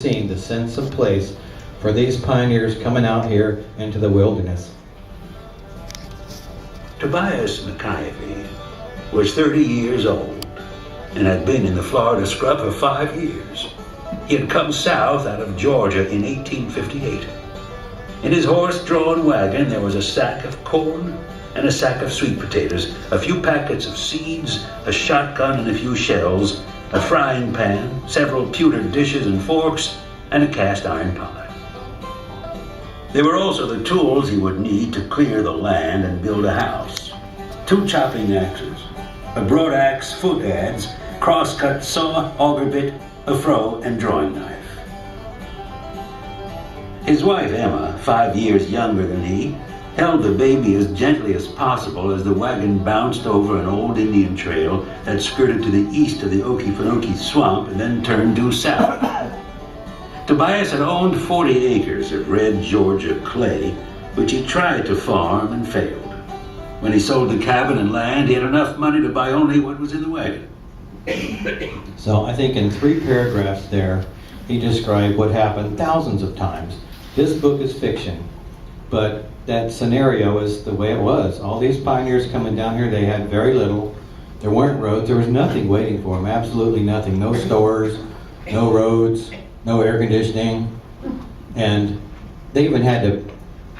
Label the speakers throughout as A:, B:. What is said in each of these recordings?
A: seen the sense of place for these pioneers coming out here into the wilderness.
B: Tobias McIvy was 30 years old and had been in the Florida scrub for 5 years. He had come south out of Georgia in 1858. In his horse-drawn wagon there was a sack of corn and a sack of sweet potatoes, a few packets of seeds, a shotgun and a few shells, a frying pan, several pewter dishes and forks, and a cast iron pot. There were also the tools he would need to clear the land and build a house. 2 chopping axes, a broad axe, foot adze, cross-cut saw, auger bit, a froe, and drawing knife. His wife, Emma, 5 years younger than he, held the baby as gently as possible as the wagon bounced over an old Indian trail that skirted to the east of the Okefenokee swamp and then turned due south. Tobias had owned 40 acres of red Georgia clay, which he tried to farm and failed. When he sold the cabin and land, he had enough money to buy only what was in the wagon.
A: So I think in 3 paragraphs there, he described what happened thousands of times. This book is fiction, but that scenario is the way it was. All these pioneers coming down here, they had very little. There weren't roads. There was nothing waiting for them, absolutely nothing. No stores, no roads, no air conditioning. And they even had to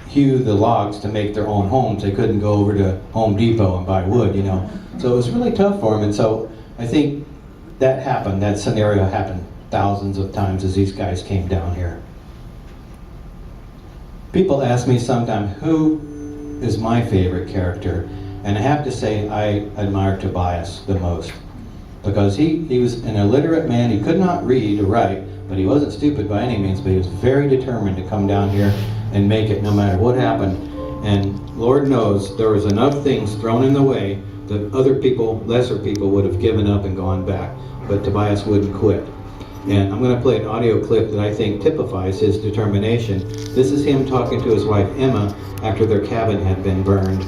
A: hew the logs to make their own homes. They couldn't go over to Home Depot and buy wood, you know. So it was really tough for them. And so I think that happened, that scenario happened thousands of times as these guys came down here. People ask me sometimes, who is my favorite character? And I have to say I admire Tobias the most. Because he was an illiterate man. He could not read or write, but he wasn't stupid by any means, but he was very determined to come down here and make it no matter what happened. And Lord knows there was enough things thrown in the way that other people, lesser people, would have given up and gone back. But Tobias wouldn't quit. And I'm going to play an audio clip that I think typifies his determination. This is him talking to his wife Emma after their cabin had been burned.